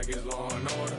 like it's law and order.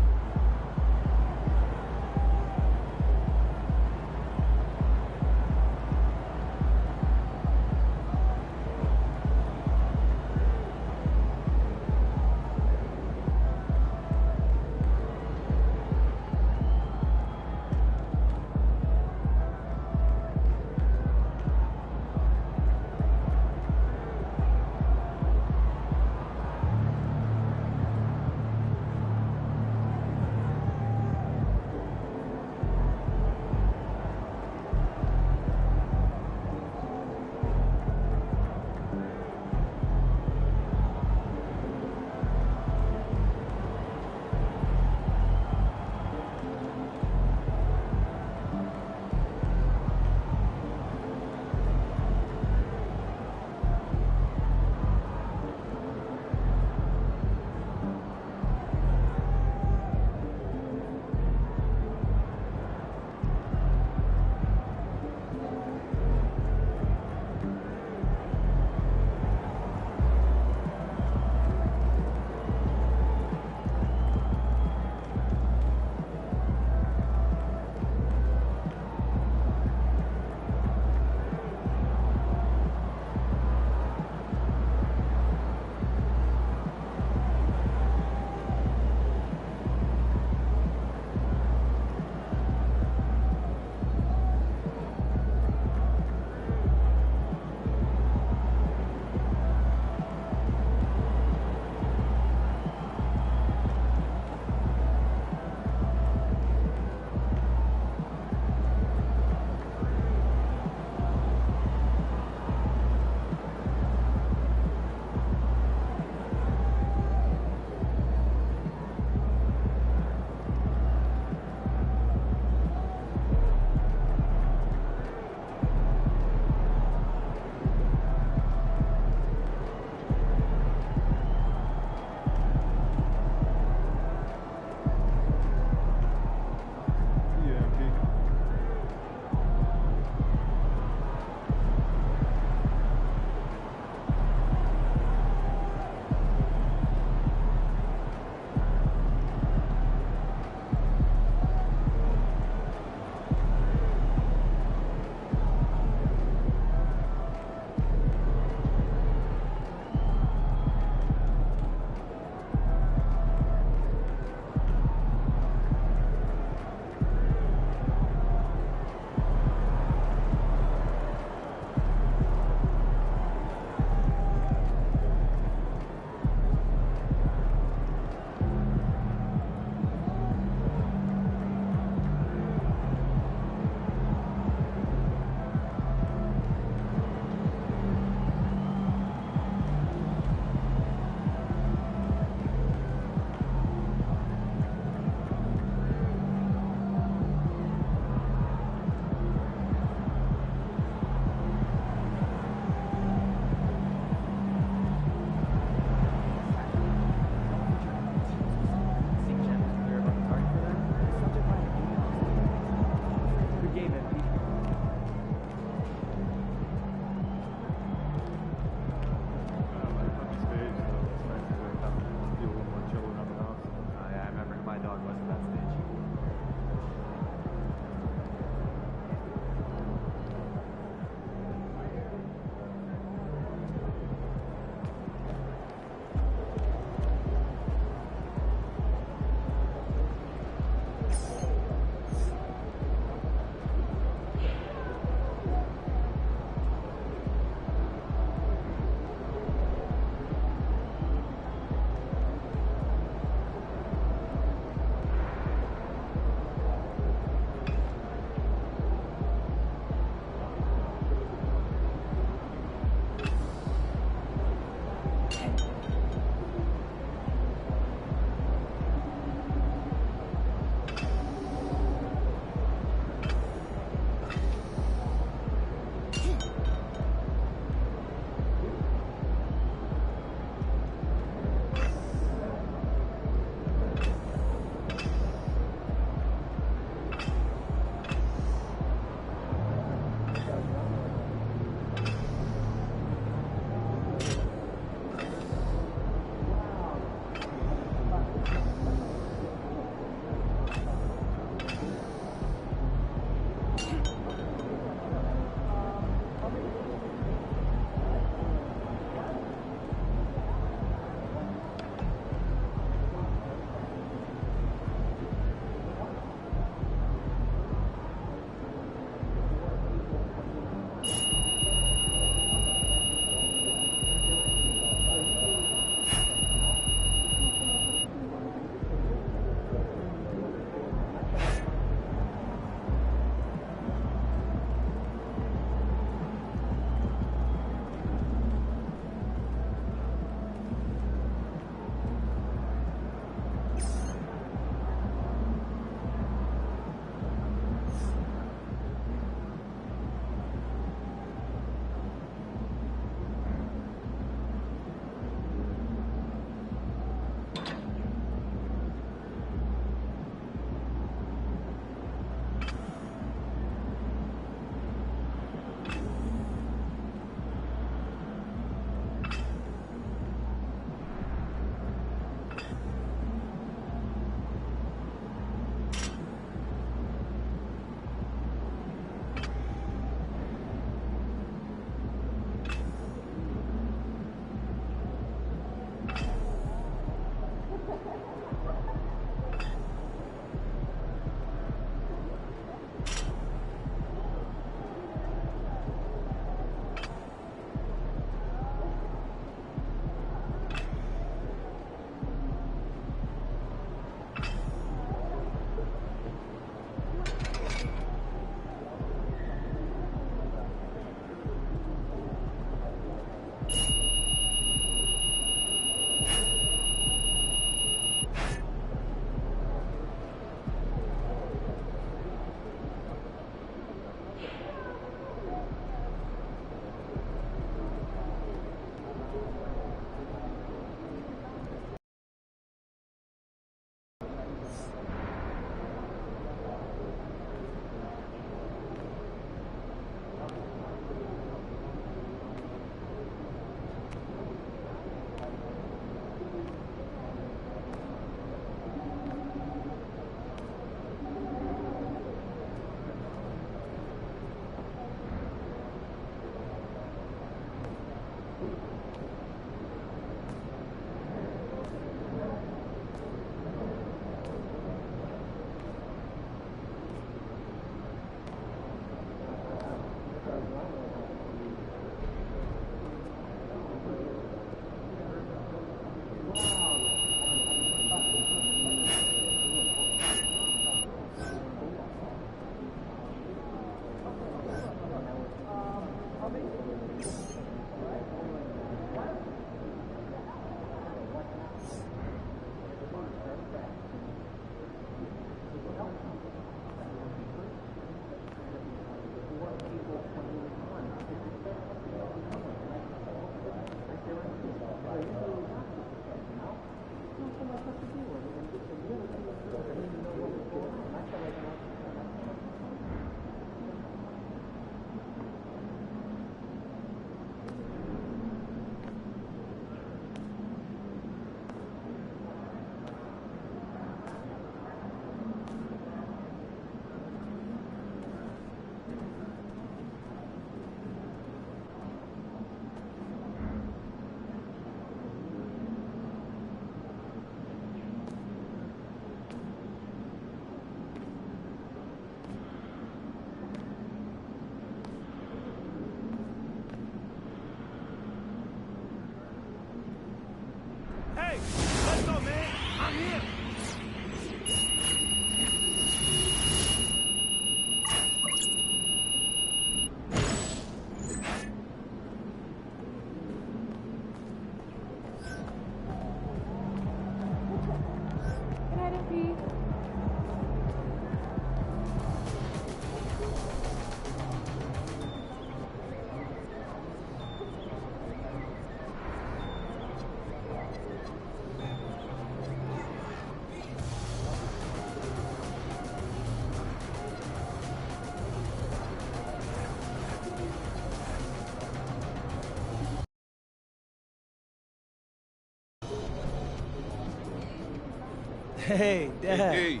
Hey, Dad. Hey.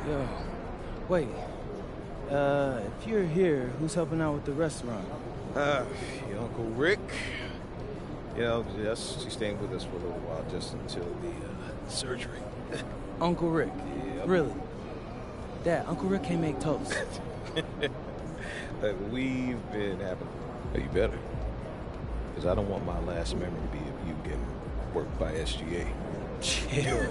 Yo, wait. If you're here, who's helping out with the restaurant? Your Uncle Rick. You know, she's staying with us for a little while, just until the surgery. Uncle Rick? Yep. Really? Dad, Uncle Rick can't make toast. We've been having... Hey, you better. Because I don't want my last memory to be of you getting worked by SGA. Chill,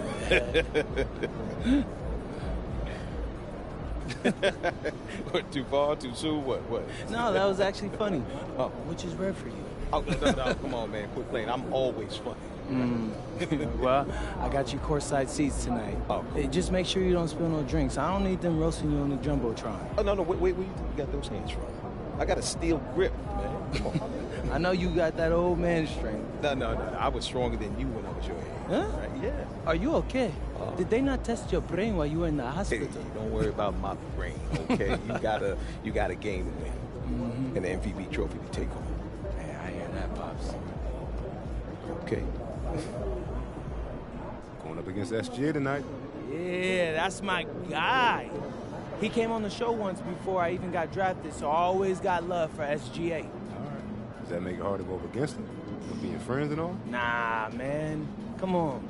What, too far, too soon? What? No, that was actually funny. Oh. Which is rare for you. Oh, no, come on, man. Quit playing. I'm always funny. Well, I got you courtside seats tonight. Oh, cool. Hey, just make sure you don't spill no drinks. I don't need them roasting you on the Jumbotron. Oh, no, wait, where you think you got those hands from? I got a steel grip, man. Come on. I know you got that old man strength. No. I was stronger than you when I was your age. Huh? Right? Yeah. Are you okay? Did they not test your brain while you were in the hospital? Hey, don't worry about my brain, okay? you got a game to win. And an MVP trophy to take home. Yeah, I hear that, Pops. Okay. Going up against SGA tonight. Yeah, that's my guy. He came on the show once before I even got drafted, so I always got love for SGA. All right. Does that make it hard to go up against him? For being friends and all? Nah, man. Come on.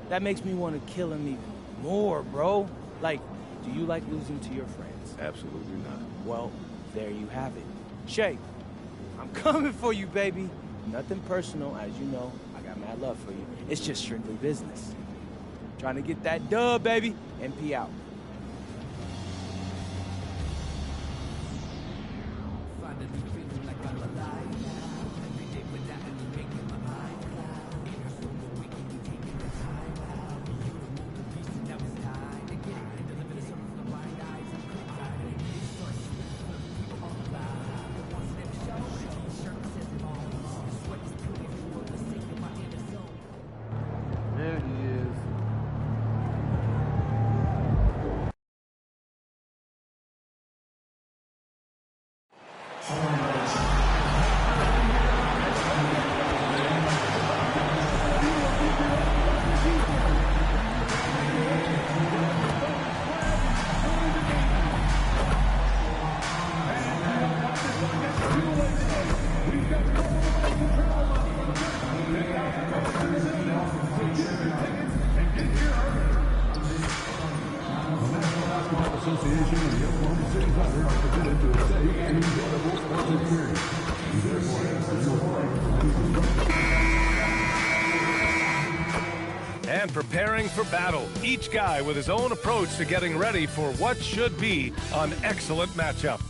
That makes me want to kill him even more, bro. Like, do you like losing to your friends? Absolutely not. Well, there you have it. Shay, I'm coming for you, baby. Nothing personal, as you know. I got mad love for you. It's just strictly business. Trying to get that dub, baby. MP out. There he is. And preparing for battle, each guy with his own approach to getting ready for what should be an excellent matchup.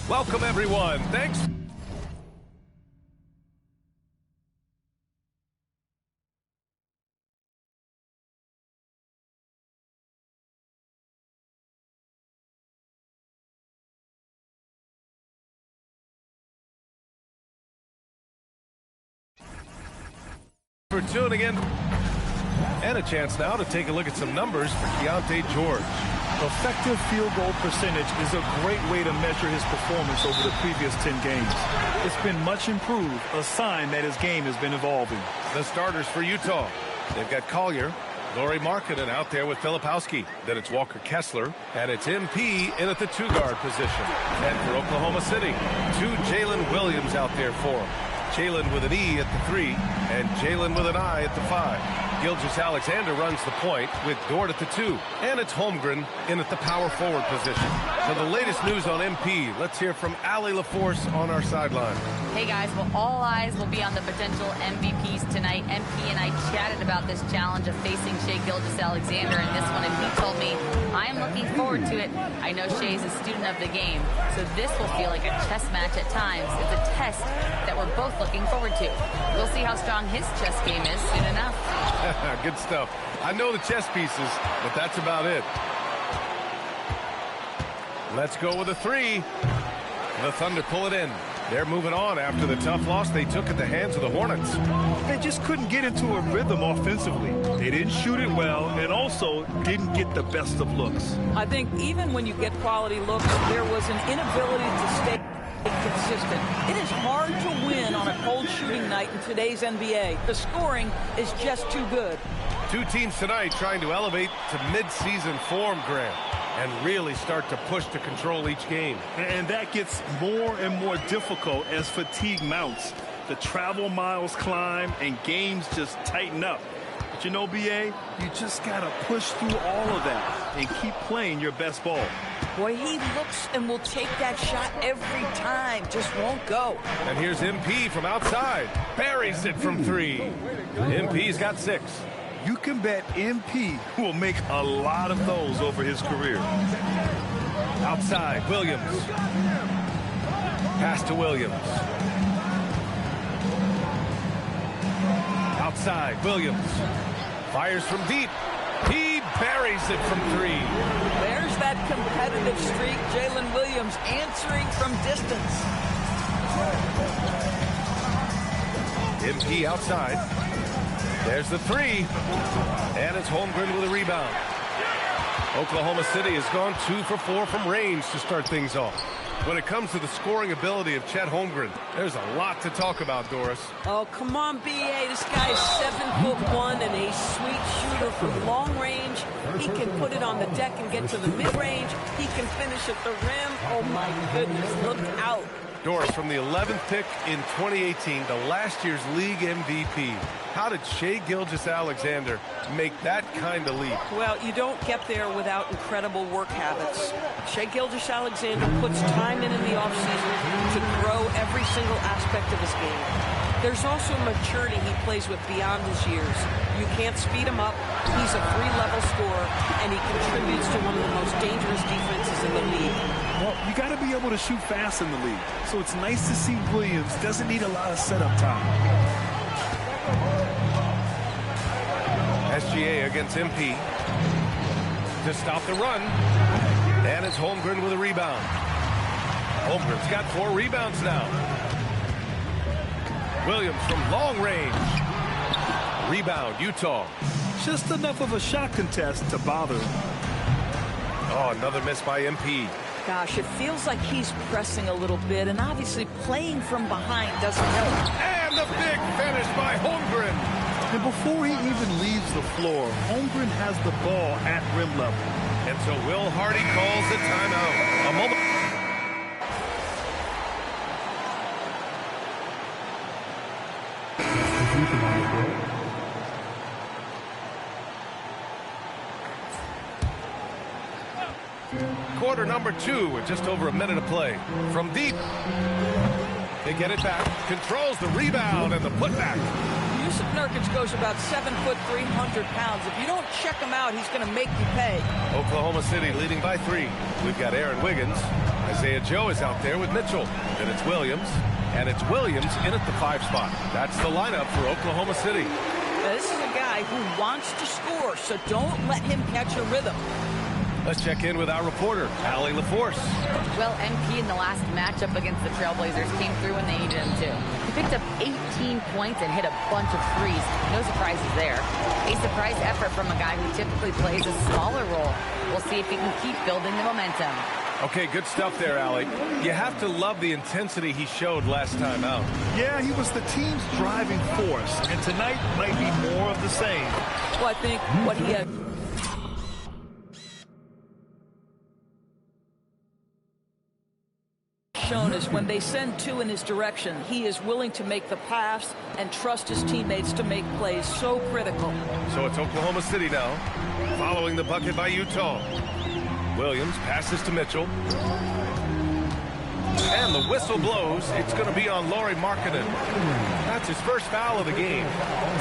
Welcome, everyone. Thanks. For tuning in. And a chance now to take a look at some numbers for Keontae George. Effective field goal percentage is a great way to measure his performance over the previous 10 games. It's been much improved, a sign that his game has been evolving. The starters for Utah. They've got Collier, Lauri Markkanen out there with Filipowski. Then it's Walker Kessler, and it's MP in at the two-guard position. And for Oklahoma City, Jalen Williams out there for him. Jalen with an E at the 3, and Jalen with an I at the 5. Gilgeous-Alexander runs the point with Dort at the 2. And it's Holmgren in at the power forward position. For the latest news on MP, let's hear from Allie LaForce on our sideline. Hey guys, well, all eyes will be on the potential MVPs tonight. MP and I chatted about this challenge of facing Shai Gilgeous-Alexander in this one, and he told me, I am looking forward to it. I know Shai's a student of the game, so this will feel like a chess match at times. It's a test that we're both looking forward to. We'll see how strong his chess game is soon enough. Good stuff. I know the chess pieces, but that's about it. Let's go with a 3. The Thunder pull it in. They're moving on after the tough loss they took at the hands of the Hornets. They just couldn't get into a rhythm offensively. They didn't shoot it well and also didn't get the best of looks. I think even when you get quality looks, there was an inability to stay consistent. It is hard to win on a cold shooting night in today's NBA. The scoring is just too good. Two teams tonight trying to elevate to mid-season form, Grant, and really start to push to control each game. And that gets more and more difficult as fatigue mounts. The travel miles climb and games just tighten up. But you know, BA, you just got to push through all of that and keep playing your best ball. Boy, he looks and will take that shot every time. Just won't go. And here's MP from outside. Buries it from three. MP's got 6. You can bet MP will make a lot of those over his career. Outside, Williams. Pass to Williams. Outside, Williams. Fires from deep. He buries it from 3. There's that competitive streak. Jalen Williams answering from distance. MP outside. There's the 3. And it's Holmgren with a rebound. Oklahoma City has gone 2 for 4 from range to start things off. When it comes to the scoring ability of Chet Holmgren, there's a lot to talk about, Doris. Oh, come on, BA. This guy is 7'1" and a sweet shooter from long range. He can put it on the deck and get to the mid-range. He can finish at the rim. Oh, my goodness. Look out. Doris, from the 11th pick in 2018 to last year's league MVP, how did Shai Gilgeous-Alexander make that kind of leap? Well, you don't get there without incredible work habits. Shai Gilgeous-Alexander puts time in the offseason to grow every single aspect of his game. There's also maturity he plays with beyond his years. You can't speed him up. He's a 3-level scorer, and he contributes to one of the most dangerous defenses in the league. Well, you got to be able to shoot fast in the league. So it's nice to see Williams doesn't need a lot of setup time. SGA against MP to stop the run. And it's Holmgren with a rebound. Holmgren's got 4 rebounds now. Williams from long range. Rebound, Utah. Just enough of a shot contest to bother him. Oh, another miss by MP. Gosh, it feels like he's pressing a little bit, and obviously playing from behind doesn't help. And the big finish by Holmgren. And before he even leaves the floor, Holmgren has the ball at rim level. And so Will Hardy calls the timeout. A moment. Quarter number 2 with just over a minute of play. From deep. They get it back. Controls the rebound and the putback. Yusuf Nurkic goes about 7 foot 300 pounds. If you don't check him out, he's going to make you pay. Oklahoma City leading by 3. We've got Aaron Wiggins. Isaiah Joe is out there with Mitchell. Then it's Williams. And it's Williams in at the 5 spot. That's the lineup for Oklahoma City. Now, this is a guy who wants to score, so don't let him catch a rhythm. Let's check in with our reporter, Allie LaForce. Well, MP in the last matchup against the Trailblazers came through when they needed him to. He picked up 18 points and hit a bunch of threes. No surprises there. A surprise effort from a guy who typically plays a smaller role. We'll see if he can keep building the momentum. Okay, good stuff there, Allie. You have to love the intensity he showed last time out. Yeah, he was the team's driving force, and tonight might be more of the same. Well, I think what he had shown is when they send 2 in his direction, he is willing to make the pass and trust his teammates to make plays. So critical. So it's Oklahoma City now, following the bucket by Utah. Williams passes to Mitchell. And the whistle blows. It's going to be on Lauri Markkanen. That's his first foul of the game.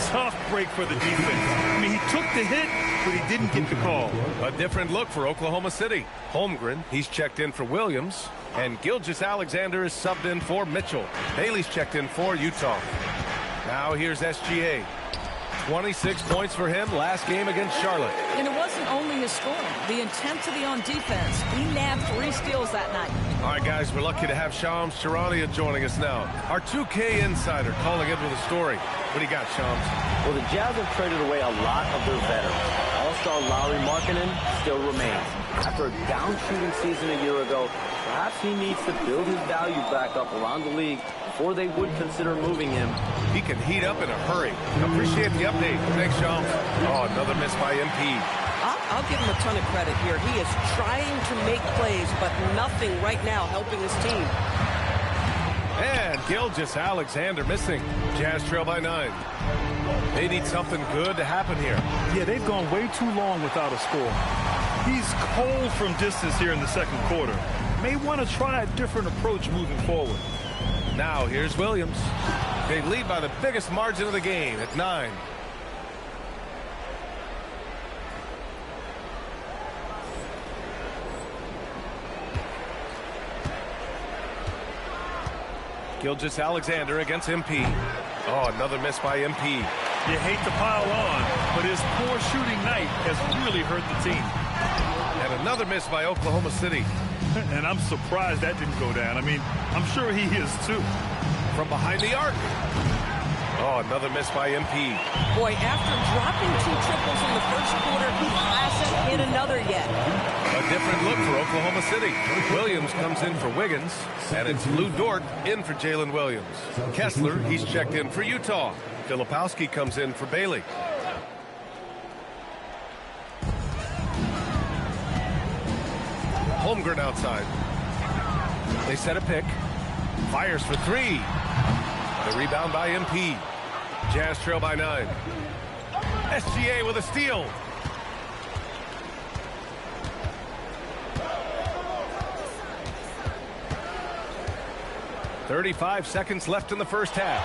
Tough break for the defense. I mean, he took the hit, but he didn't get the call. A different look for Oklahoma City. Holmgren, he's checked in for Williams. And Gilgeous-Alexander is subbed in for Mitchell. Haley's checked in for Utah. Now here's SGA. 26 points for him last game against Charlotte. And it wasn't only his scoring. The intensity on defense. He nabbed 3 steals that night. All right, guys, we're lucky to have Shams Charania joining us now. Our 2K insider calling in with a story. What do you got, Shams? Well, the Jazz have traded away a lot of their veterans. Also star Lauri Markkanen still remains. After a down shooting season a year ago, perhaps he needs to build his value back up around the league before they would consider moving him. He can heat up in a hurry. Appreciate the update. Thanks, Sean. Oh, another miss by MP. I'll give him a ton of credit here. He is trying to make plays, but nothing right now helping his team. And Gilgeous-Alexander missing. Jazz trail by 9. They need something good to happen here. Yeah, they've gone way too long without a score. He's cold from distance here in the second quarter. May want to try a different approach moving forward. Now here's Williams. They lead by the biggest margin of the game at 9. Gilgeous-Alexander against MP. Oh, another miss by MP. You hate to pile on, but his poor shooting night has really hurt the team. And another miss by Oklahoma City. And I'm surprised that didn't go down. I mean, I'm sure he is too. From behind the arc. Oh, another miss by MP. Boy, after dropping 2 triples in the first quarter, he hasn't hit another yet. A different look for Oklahoma City. Williams comes in for Wiggins, and it's Lou Dort in for Jalen Williams. Kessler, he's checked in for Utah. Filipowski comes in for Bailey. Holmgren outside. They set a pick. Fires for 3. The rebound by MP. Jazz trail by 9. SGA with a steal. "35 seconds left in the first half.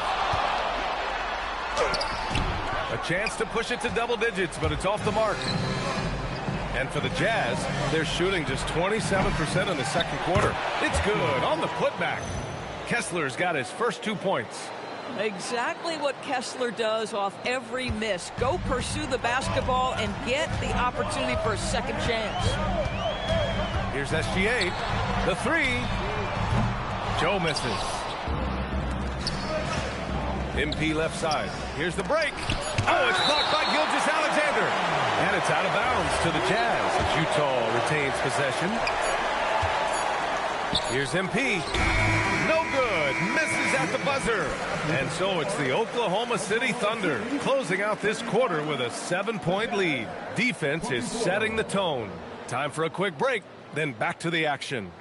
A chance to push it to double digits, but it's off the mark. And for the Jazz, they're shooting just 27% in the second quarter. It's good on the putback. Kessler's got his first 2 points. Exactly what Kessler does off every miss. Go pursue the basketball and get the opportunity for a second chance. Here's SGA. The 3. Joe misses. MP left side. Here's the break. Oh, it's blocked by Gilgeous-Alexander. And it's out of bounds to the Jazz as Utah retains possession. Here's MP. No good. Misses at the buzzer. And so it's the Oklahoma City Thunder closing out this quarter with a 7-point lead. Defense is setting the tone. Time for a quick break, then back to the action.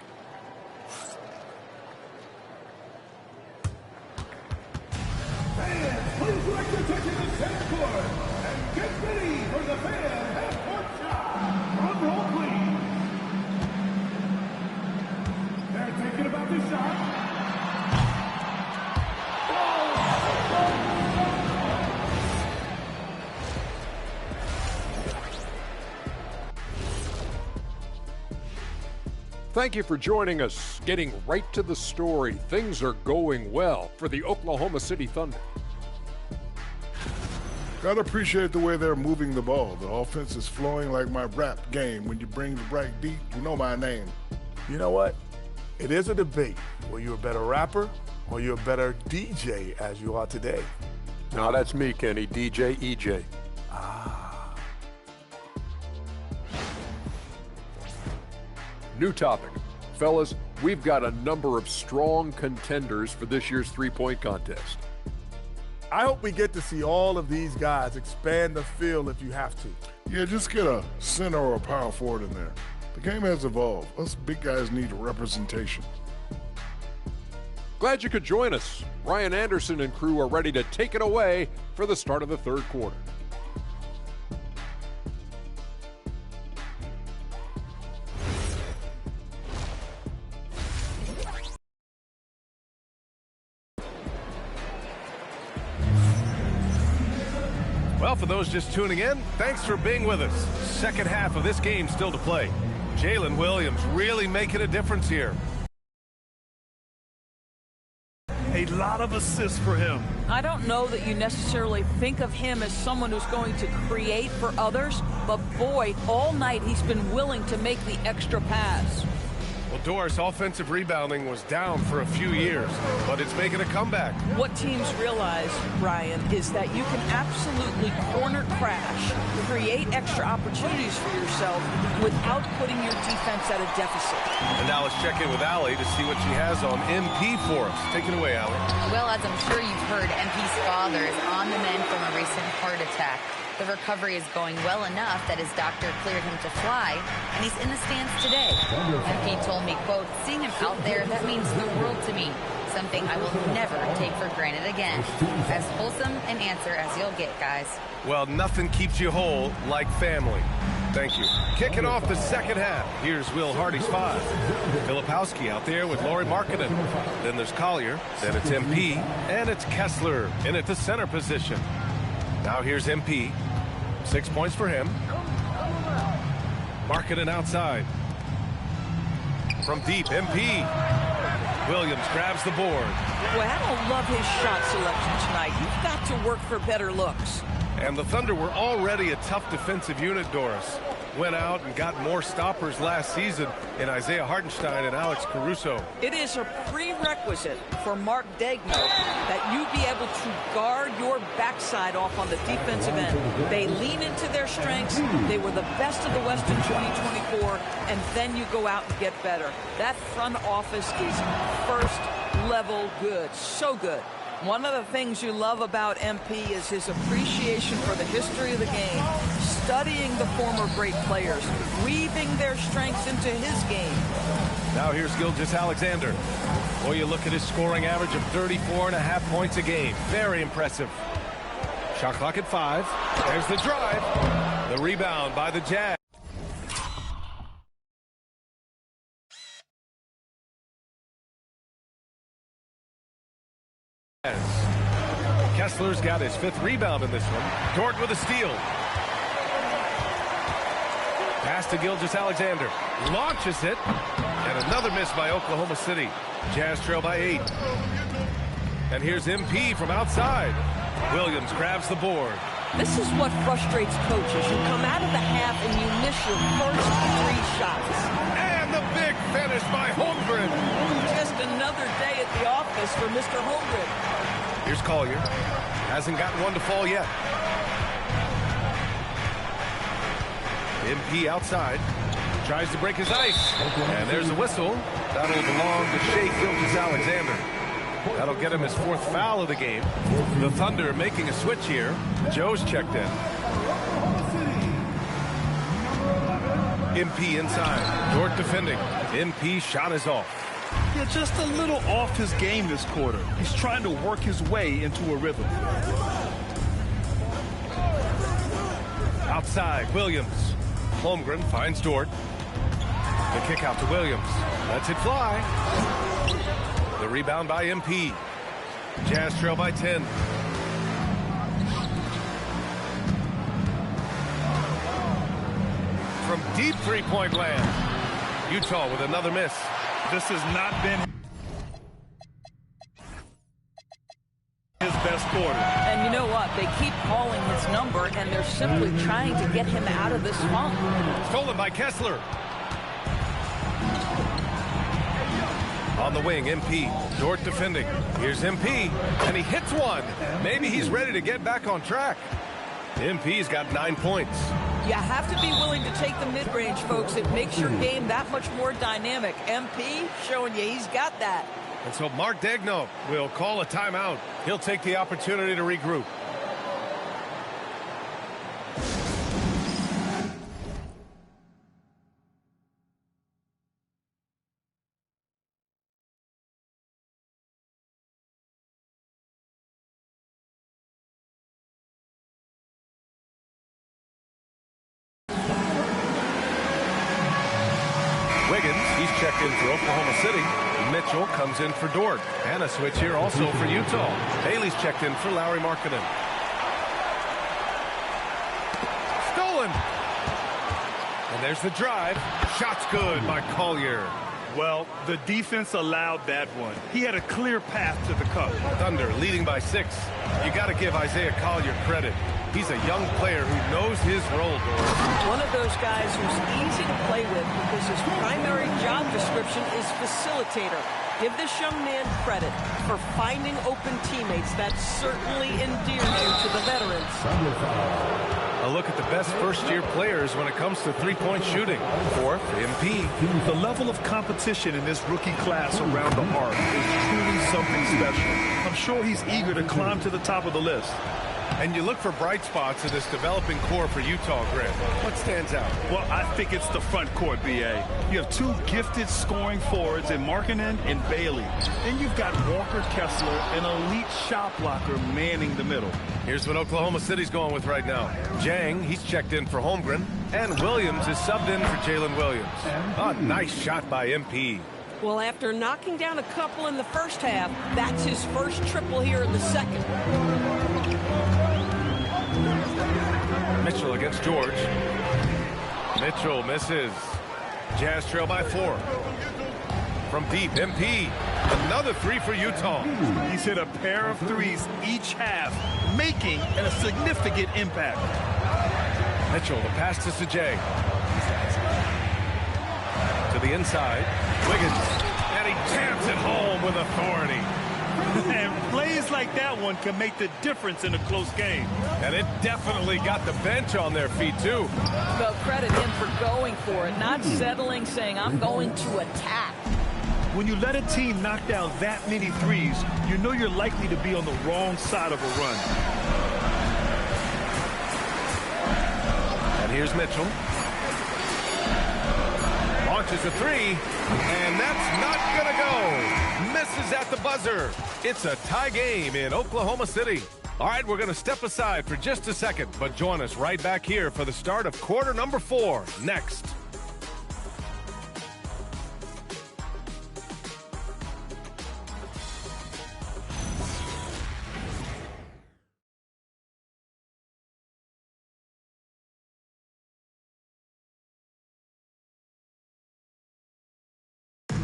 Please direct your attention to center court and get ready for the fan half-court shot. Drum roll, please. They're thinking about the shot. Thank you for joining us. Getting right to the story, things are going well for the Oklahoma City Thunder. Gotta appreciate the way they're moving the ball. The offense is flowing like my rap game. When you bring the right beat, you know my name. You know what? It is a debate. Were you a better rapper or you're a better DJ as you are today? No, that's me, Kenny. DJ EJ. New topic. Fellas, we've got a number of strong contenders for this year's three-point contest. I hope we get to see all of these guys expand the field if you have to. Yeah, just get a center or a power forward in there. The game has evolved. Us big guys need representation. Glad you could join us. Ryan Anderson and crew are ready to take it away for the start of the third quarter. Well, for those just tuning in, thanks for being with us. Second half of this game still to play. Jalen Williams really making a difference here. A lot of assists for him. I don't know that you necessarily think of him as someone who's going to create for others, but boy, all night he's been willing to make the extra pass. Well, Doris, offensive rebounding was down for a few years, but it's making a comeback. What teams realize, Brian, is that you can absolutely corner crash, create extra opportunities for yourself without putting your defense at a deficit. And now let's check in with Allie to see what she has on MP for us. Take it away, Allie. Well, as I'm sure you've heard, MP's father is on the mend from a recent heart attack. The recovery is going well enough that his doctor cleared him to fly, and he's in the stands today. MP told me, quote, "Seeing him out there, that means the world to me. Something I will never take for granted again." As wholesome an answer as you'll get, guys. Well, nothing keeps you whole like family. Thank you. Kicking off the second half. Here's Will Hardy's 5. Filipowski out there with Lauri Markkanen. Then there's Collier. Then it's MP. And it's Kessler in at the center position. Now here's MP. 6 points for him. Markkanen outside. From deep, MP. Williams grabs the board. Boy, I don't love his shot selection tonight. You've got to work for better looks. And the Thunder were already a tough defensive unit, Doris. Went out and got more stoppers last season in Isaiah Hartenstein and Alex Caruso. It is a prerequisite for Mark Daigneault that you be able to guard your backside off on the defensive end. They lean into their strengths. They were the best of the West in 2024, and then you go out and get better. That front office is first level good. So good. One of the things you love about MP is his appreciation for the history of the game, studying the former great players, weaving their strengths into his game. Now here's Gilgeous-Alexander. Boy, you look at his scoring average of 34.5 points a game. Very impressive. Shot clock at 5. There's the drive. The rebound by the Jazz. Kessler's got his 5th rebound in this one. Dort with a steal. Pass to Gilgeous-Alexander. Launches it. And another miss by Oklahoma City. Jazz trail by 8. And here's MP from outside. Williams grabs the board. This is what frustrates coaches. You come out of the half and you miss your first 3 shots. And the big finish by Holmgren. Just another day at the office for Mr. Holmgren. Here's Collier. Hasn't gotten one to fall yet. MP outside. Tries to break his ice. And there's a whistle. That'll belong to Shai Gilgeous-Alexander. That'll get him his 4th foul of the game. The Thunder making a switch here. Joe's checked in. MP inside. Dort defending. MP shot is off. Yeah, just a little off his game this quarter. He's trying to work his way into a rhythm. Outside, Williams. Holmgren finds Dort. The kick out to Williams. Lets it fly. The rebound by MP. Jazz trail by 10. From deep three-point land. Utah with another miss. This has not been his best quarter. And you know what? They keep calling his number, and they're simply trying to get him out of this funk. Stolen by Kessler. On the wing, MP. Dort defending. Here's MP, and he hits one. Maybe he's ready to get back on track. MP's got 9 points. You have to be willing to take the mid-range, folks. It makes your game that much more dynamic. MP showing you he's got that. And so Mark Daigneault will call a timeout. He'll take the opportunity to regroup. He's checked in for Oklahoma City. Mitchell comes in for Dort. And a switch here also for Utah. Haley's checked in for Lauri Markkanen. Stolen. And there's the drive. Shot's good by Collier. Well, the defense allowed that one. He had a clear path to the cup. Thunder leading by 6. You got to give Isaiah Collier credit. He's a young player who knows his role, Doris. One of those guys who's easy to play with because his primary job description description is facilitator. Give this young man credit for finding open teammates. That certainly endears you to the veterans. A look at the best first-year players when it comes to three-point shooting. Fourth, MP. The level of competition in this rookie class around the arc is truly something special. I'm sure he's eager to climb to the top of the list. And you look for bright spots in this developing core for Utah, Grant. What stands out? Well, I think it's the front court, B.A. You have two gifted scoring forwards in Markkanen and Bailey. Then you've got Walker Kessler, an elite shot blocker, manning the middle. Here's what Oklahoma City's going with right now. Jang, he's checked in for Holmgren. And Williams is subbed in for Jalen Williams. A nice shot by MP. Well, after knocking down a couple in the first half, that's his first triple here in the second. Mitchell against George. Mitchell misses. Jazz trail by 4. From deep, MP. Another three for Utah. He's hit a pair of threes each half, making a significant impact. Mitchell, the pass to Sajay. To the inside. Wiggins. And he jams it home with authority. And plays like that one can make the difference in a close game. And it definitely got the bench on their feet, too. Well, credit him for going for it, not settling, saying, I'm going to attack. When you let a team knock down that many threes, you know you're likely to be on the wrong side of a run. And here's Mitchell. Launches a three, and that's not going to go. Misses at the buzzer. It's a tie game in Oklahoma City. All right, we're going to step aside for just a second, but join us right back here for the start of quarter number 4 next.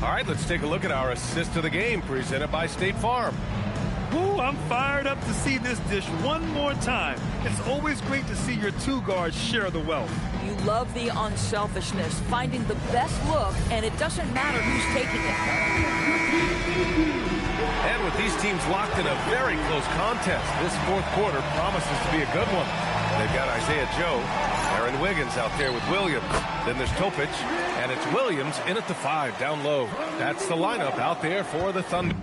All right, let's take a look at our assist of the game presented by State Farm. Ooh, I'm fired up to see this dish one more time. It's always great to see your two guards share the wealth. You love the unselfishness, finding the best look, and it doesn't matter who's taking it. And with these teams locked in a very close contest, this fourth quarter promises to be a good one. They've got Isaiah Joe, Aaron Wiggins out there with Williams. Then there's Topic, and it's Williams in at the 5 down low. That's the lineup out there for the Thunder.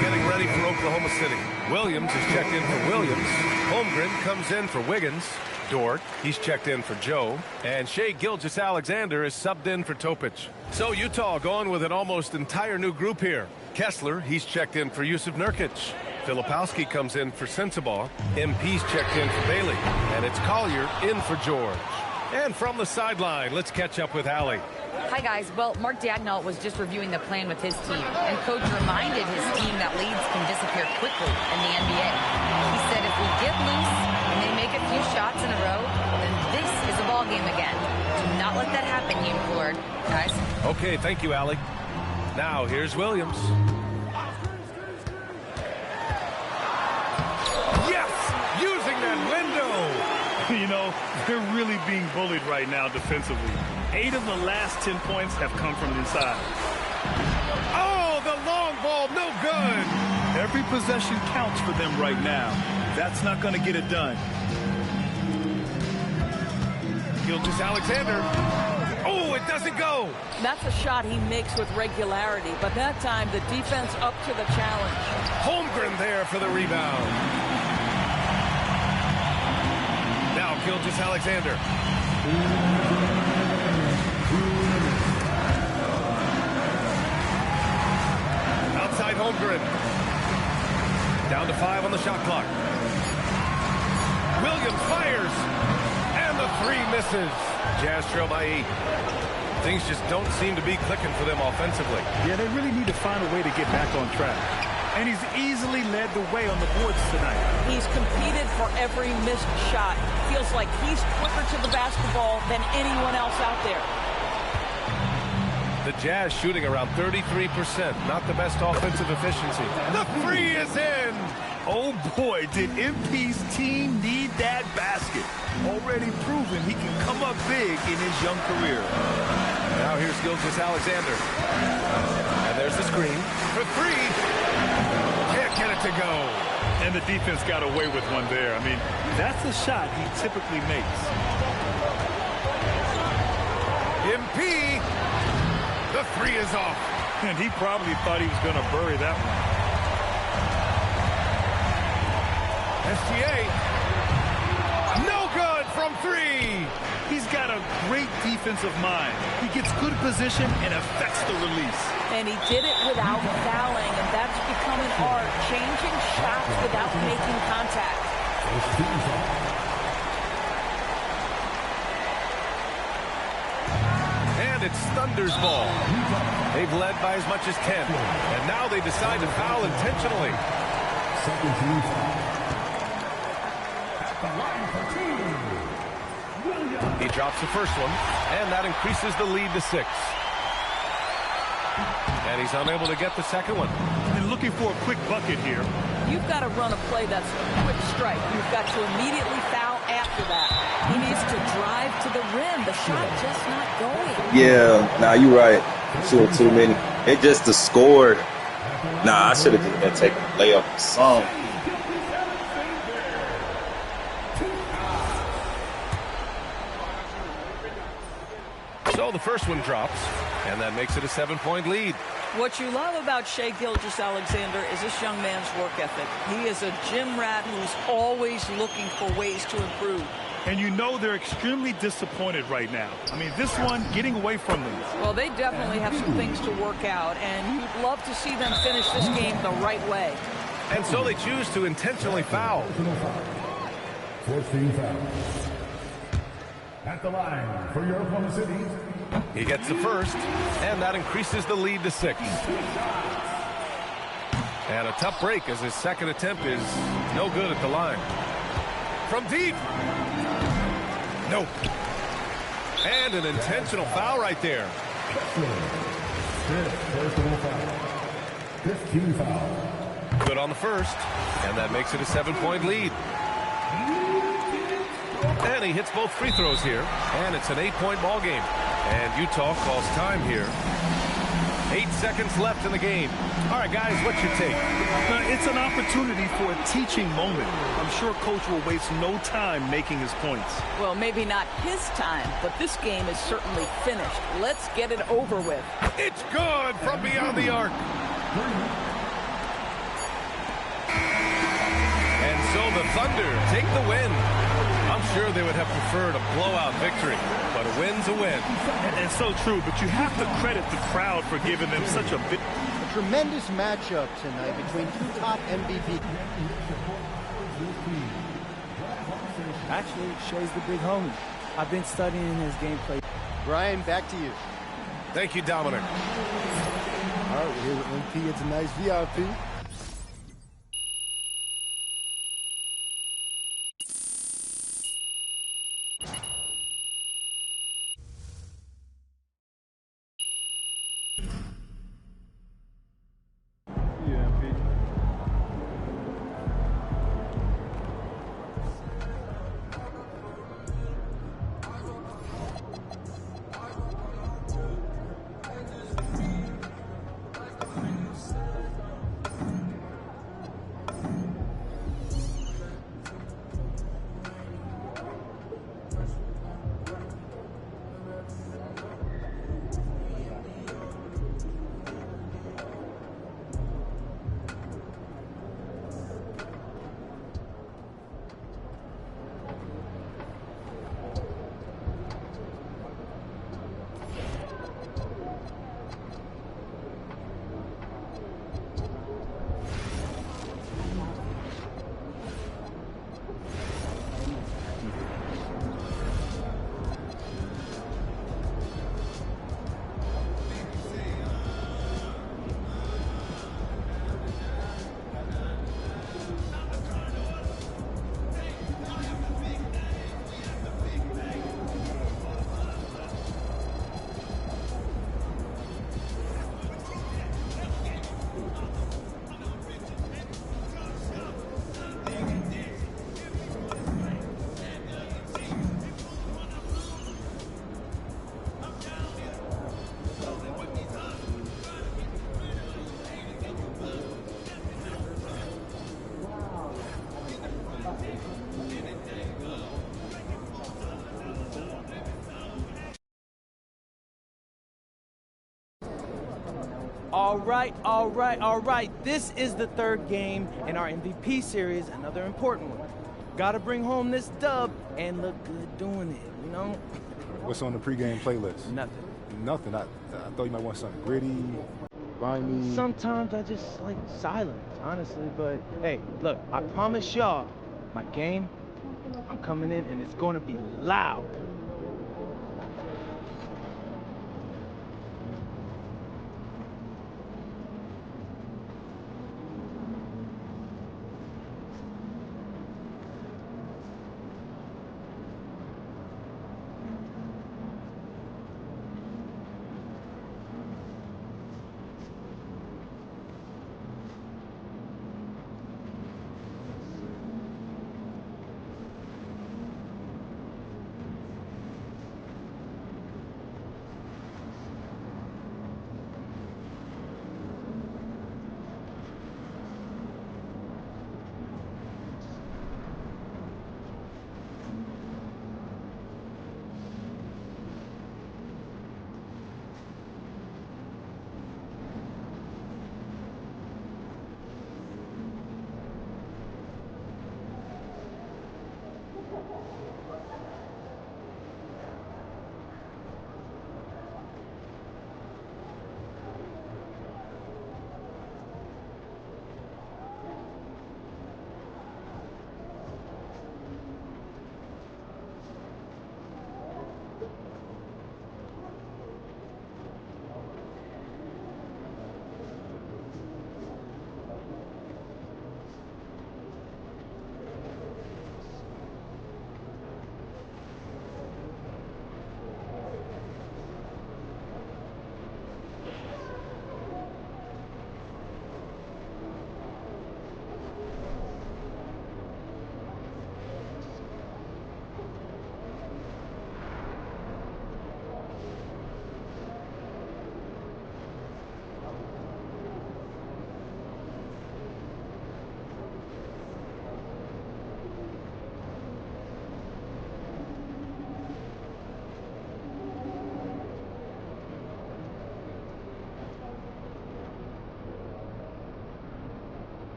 Getting ready for Oklahoma City. Williams is checked in for Williams. Holmgren comes in for Wiggins. Dort, he's checked in for Joe. And Shai Gilgeous-Alexander is subbed in for Topic. So Utah going with an almost entire new group here. Kessler, he's checked in for Yusuf Nurkic. Filipowski comes in for Sensabaugh. MP's checked in for Bailey. And it's Collier in for George. And from the sideline, let's catch up with Allie. Hi, guys. Well, Mark Daigneault was just reviewing the plan with his team, and Coach reminded his team that leads can disappear quickly in the NBA. He said if we get loose and they make a few shots in a row, then this is a ball game again. Do not let that happen, he implored. Guys? Okay, thank you, Allie. Now, here's Williams. Yes! Using that window! You know, they're really being bullied right now defensively. 8 of the last 10 points have come from inside. Oh, the long ball, no good. Every possession counts for them right now. That's not going to get it done. Gilgeous-Alexander. Oh, it doesn't go. That's a shot he makes with regularity, but that time the defense up to the challenge. Holmgren there for the rebound. Now Gilgeous-Alexander. Outside Holmgren. Down to 5 on the shot clock. Williams fires. And the 3 misses. Jazz trail by 8. Things just don't seem to be clicking for them offensively. Yeah, they really need to find a way to get back on track. And he's easily led the way on the boards tonight. He's competed for every missed shot. Feels like he's quicker to the basketball than anyone else out there. The Jazz shooting around 33%. Not the best offensive efficiency. The three is in. Oh boy, did MP's team need that basket. Already proven he can come up big in his young career. Now here's Gilgeous-Alexander. And there's the screen for three. Can't get it to go. And the defense got away with one there. I mean, that's a shot he typically makes. MP. The three is off. And he probably thought he was going to bury that one. SGA. No good from three. He's got a great defensive mind. He gets good position and affects the release. And he did it without fouling, and that's become an art, changing shots without making contact. And it's Thunder's ball. They've led by as much as 10. And now they decide to foul intentionally. He drops the first one, and that increases the lead to 6. And he's unable to get the second one. And looking for a quick bucket here. You've got to run a play that's a quick strike. You've got to immediately foul after that. He needs to drive to the rim. The shot just not going. Yeah, nah, you're right. Shooting too many. It just the score. Nah, I should have just been taking a layup or something. So the first one drops, and that makes it a 7-point lead. What you love about Shai Gilgeous-Alexander is this young man's work ethic. He is a gym rat who's always looking for ways to improve. And you know they're extremely disappointed right now. I mean, this one getting away from them. Well, they definitely have some things to work out, and you'd love to see them finish this game the right way. And so they choose to intentionally foul. 14 fouls. At the line for your Oklahoma City. He gets the first, and that increases the lead to 6. And a tough break as his second attempt is no good at the line. From deep. Nope. And an intentional foul right there. 15 fouls. Good on the first, and that makes it a 7-point lead. And he hits both free throws here, and it's an 8-point ball game. And Utah calls time here. 8 seconds left in the game. All right, guys, what's your take? It's an opportunity for a teaching moment. I'm sure Coach will waste no time making his points. Well, maybe not his time, but this game is certainly finished. Let's get it over with. It's good from beyond the arc. And so the Thunder take the win. I'm sure they would have preferred a blowout victory, but a win's a win. And so true, but you have to credit the crowd for giving them such a bit. A tremendous matchup tonight between two top MVP. Actually, Shai's the big homie. I've been studying his gameplay. Brian, back to you. Thank you, Dominic. All right, we're here with MP. It's a nice VIP. All right. This is the third game in our MVP series, another important one. Gotta bring home this dub and look good doing it, you know? What's on the pregame playlist? Nothing. Nothing. I thought you might want something gritty, grimy. Sometimes I just like silence, honestly, but hey, look, I promise y'all, my game, I'm coming in and it's gonna be loud.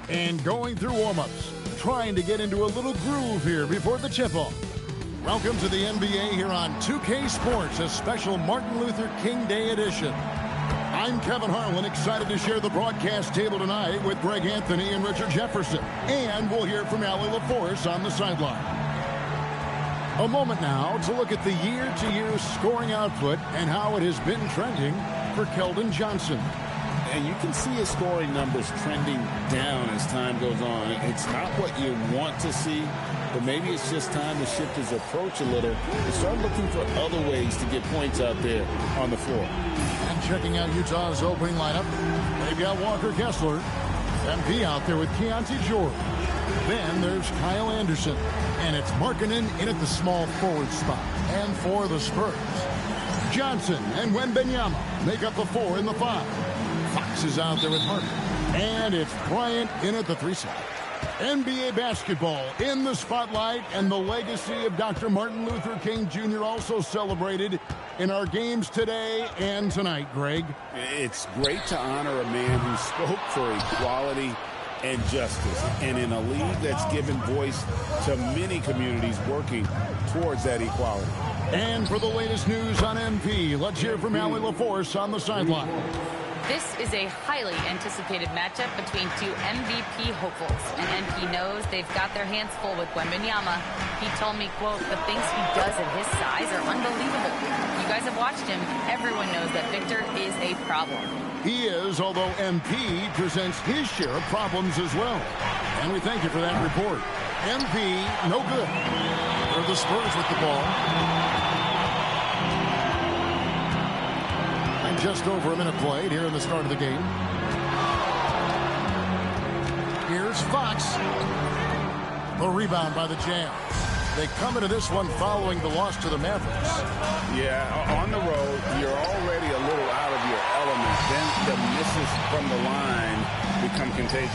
and going through warm-ups, trying to get into a little groove here before the tip-off. Welcome to the NBA here on 2K Sports, a special Martin Luther King Day edition. I'm Kevin Harlan, excited to share the broadcast table tonight with Greg Anthony and Richard Jefferson. And we'll hear from Allie LaForce on the sideline. A moment now to look at the year-to-year scoring output and how it has been trending for Keldon Johnson. And you can see his scoring numbers trending down as time goes on. It's not what you want to see, but maybe it's just time to shift his approach a little and start looking for other ways to get points out there on the floor. And checking out Utah's opening lineup, they've got Walker Kessler, MP out there with Keontae George. Then there's Kyle Anderson, and it's Markkanen in at the small forward spot. And for the Spurs, Johnson and Wembanyama make up the 4 and the 5. Fox is out there with Harden. And it's Bryant in at the 3 side. NBA basketball in the spotlight, and the legacy of Dr. Martin Luther King Jr. also celebrated in our games today and tonight, Greg. It's great to honor a man who spoke for equality and justice, and in a league that's given voice to many communities working towards that equality. And for the latest news on MP, let's hear from Allie LaForce on the sideline. This is a highly anticipated matchup between two MVP hopefuls, and MP knows they've got their hands full with Wembanyama. He told me, quote, "The things he does at his size are unbelievable. You guys have watched him. Everyone knows that Victor is a problem." He is, although MP presents his share of problems as well. And we thank you for that report. MP, no good. For the Spurs with the ball. Just over a minute played here in the start of the game. Here's Fox. The rebound by the Jazz. They come into this one following the loss to the Mavericks. Yeah, on the road, you're already a little out of your element. Then the misses from the line become contagious.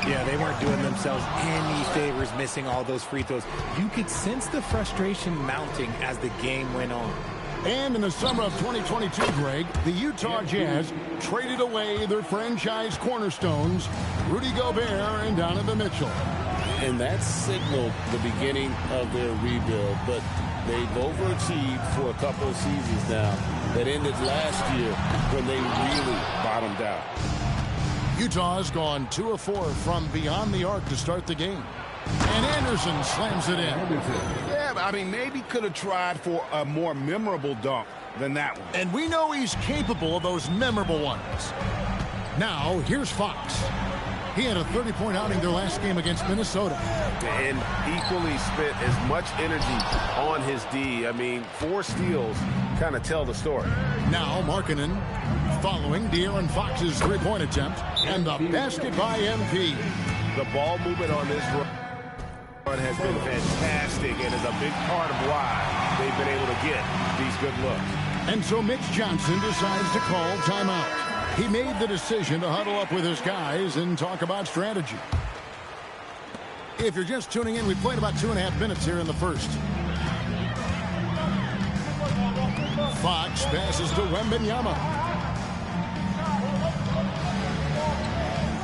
Yeah, they weren't doing themselves any favors missing all those free throws. You could sense the frustration mounting as the game went on. And in the summer of 2022, Greg, the Utah Jazz traded away their franchise cornerstones, Rudy Gobert and Donovan Mitchell. And that signaled the beginning of their rebuild, but they've overachieved for a couple of seasons now. That ended last year when they really bottomed out. Utah's gone 2 of 4 from beyond the arc to start the game. And Anderson slams it in. Yeah, I mean, maybe could have tried for a more memorable dunk than that one. And we know he's capable of those memorable ones. Now, here's Fox. He had a 30-point outing their last game against Minnesota. And equally spent as much energy on his D. I mean, 4 steals kind of tell the story. Now, Markkanen following De'Aaron Fox's 3-point attempt. And the basket by MP. The ball movement on this run has been fantastic and is a big part of why they've been able to get these good looks. And so Mitch Johnson decides to call timeout. He made the decision to huddle up with his guys and talk about strategy. If you're just tuning in, we played about 2.5 minutes here in the first. Fox passes to Wembanyama.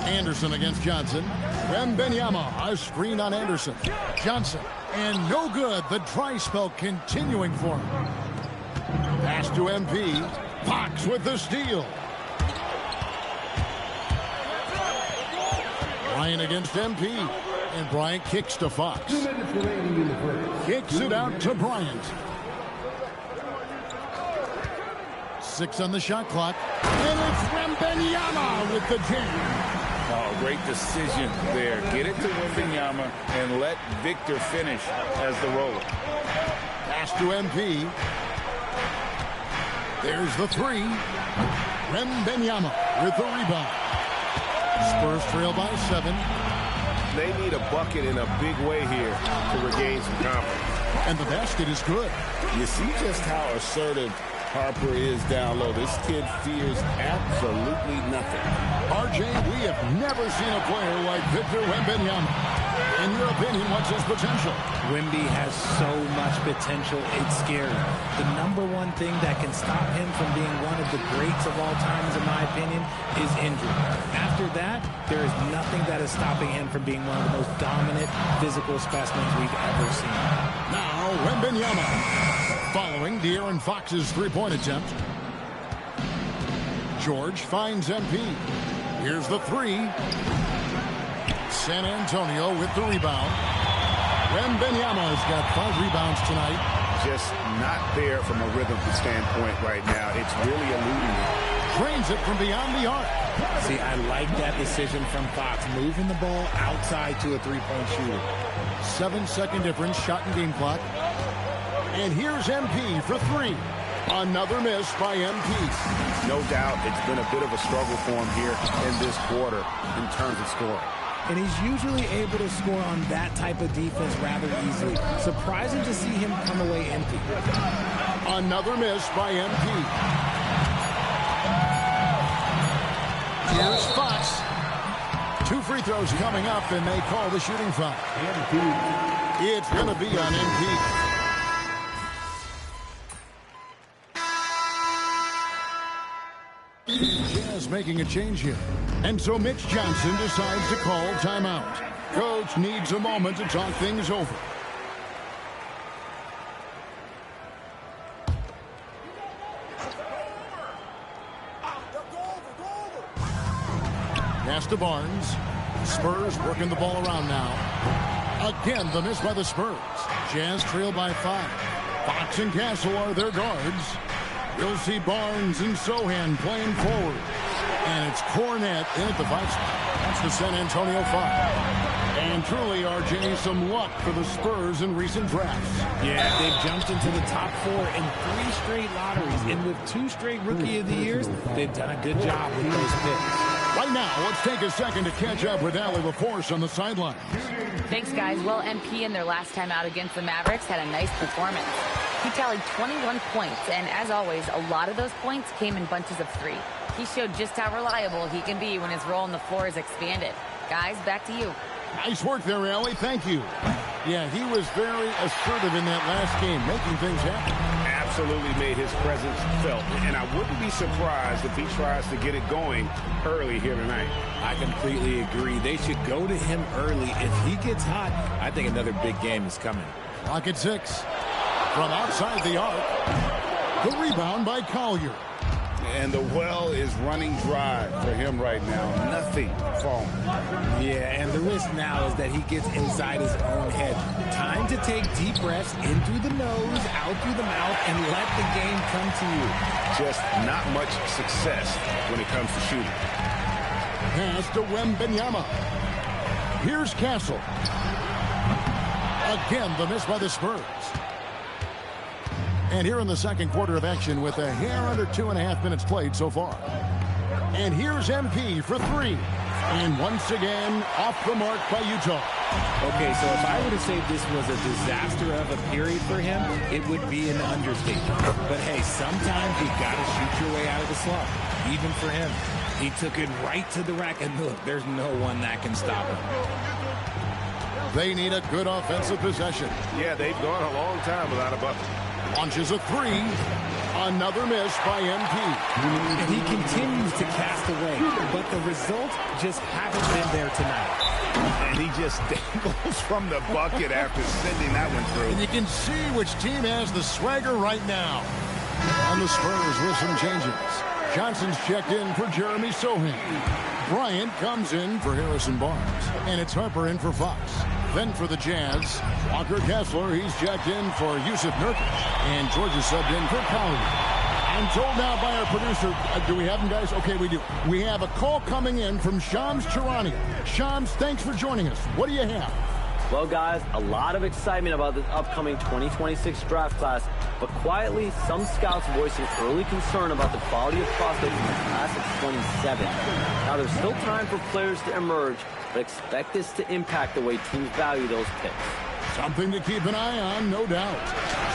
Anderson against Johnson. Wembanyama, a screen on Anderson. Johnson, and no good. The dry spell continuing for him. Pass to MP. Fox with the steal. Bryant against MP. And Bryant kicks to Fox. Kicks it out to Bryant. 6 on the shot clock. And it's Wembanyama with the jam. Oh, great decision there. Get it to Wembanyama and let Victor finish as the roller. Pass to MP. There's the 3. Wembanyama with the rebound. Spurs trail by 7. They need a bucket in a big way here to regain some confidence. And the basket is good. You see just how assertive Harper is down low. This kid fears absolutely nothing. RJ, we have never seen a player like Victor Wembanyama. In your opinion, what's his potential? Wemby has so much potential, it's scary. The number one thing that can stop him from being one of the greats of all times, in my opinion, is injury. After that, there is nothing that is stopping him from being one of the most dominant physical specimens we've ever seen. Now, Wembanyama. Following De'Aaron Fox's three-point attempt. George finds MP. Here's the three. San Antonio with the rebound. Wembanyama has got 5 rebounds tonight. Just not there from a rhythm standpoint right now. It's really eluding him. Drains it from beyond the arc. See, I like that decision from Fox, moving the ball outside to a three-point shooter. 7-second difference, shot and game clock. And here's MP for 3. Another miss by MP. No doubt it's been a bit of a struggle for him here in this quarter in terms of scoring. And he's usually able to score on that type of defense rather easily. Surprising to see him come away empty. Another miss by MP. Here's Fox. 2 free throws coming up, and they call the shooting foul. It's going to be on MP. Jazz making a change here. And so Mitch Johnson decides to call timeout. Coach needs a moment to talk things over. Pass to Barnes. Spurs working the ball around now. Again, the miss by the Spurs. Jazz trail by 5. Fox and Castle are their guards. You'll see Barnes and Sohan playing forward. And it's Cornette in at the 5 spot. That's the San Antonio 5. And truly, RJ, some luck for the Spurs in recent drafts. Yeah, they've jumped into the top 4 in 3 straight lotteries. And with 2 straight Rookie of the Years, they've done a good job with those picks. Right now, let's take a second to catch up with Allie LaForce on the sidelines. Thanks, guys. Well, MP in their last time out against the Mavericks had a nice performance. He tallied 21 points, and as always, a lot of those points came in bunches of 3. He showed just how reliable he can be when his role on the floor is expanded. Guys, back to you. Nice work there, Allie. Thank you. Yeah, he was very assertive in that last game, making things happen. Absolutely made his presence felt, and I wouldn't be surprised if he tries to get it going early here tonight. I completely agree. They should go to him early. If he gets hot, I think another big game is coming. Clock at 6. From outside the arc, the rebound by Collier. And the well is running dry for him right now. Nothing falling. Yeah, and the risk now is that he gets inside his own head. Time to take deep breaths in through the nose, out through the mouth, and let the game come to you. Just not much success when it comes to shooting. Pass to Wembanyama. Here's Castle. Again, the miss by the Spurs. And here in the second quarter of action with a hair under 2.5 minutes played so far. And here's MP for 3. And once again, off the mark by Utah. Okay, so if I were to say this was a disaster of a period for him, it would be an understatement. But hey, sometimes you got to shoot your way out of the slump, even for him. He took it right to the rack, and look, there's no one that can stop him. They need a good offensive possession. Yeah, they've gone a long time without a bucket. Launches a 3. Another miss by MP. And he continues to cast away, but the results just haven't been there tonight. And he just dangles from the bucket after sending that one through. And you can see which team has the swagger right now. And the Spurs with some changes. Johnson's checked in for Jeremy Sohan. Bryant comes in for Harrison Barnes. And it's Harper in for Fox. Then for the Jazz, Walker Kessler, he's checked in for Yusuf Nurkic. And Georgia subbed in for Collier. I'm told now by our producer, do we have him, guys? Okay, we do. We have a call coming in from Shams Charania. Shams, thanks for joining us. What do you have? Well, guys, a lot of excitement about this upcoming 2026 draft class, but quietly, some scouts voicing early concern about the quality of prospects in the class of 27. Now, there's still time for players to emerge, but expect this to impact the way teams value those picks. Something to keep an eye on, no doubt.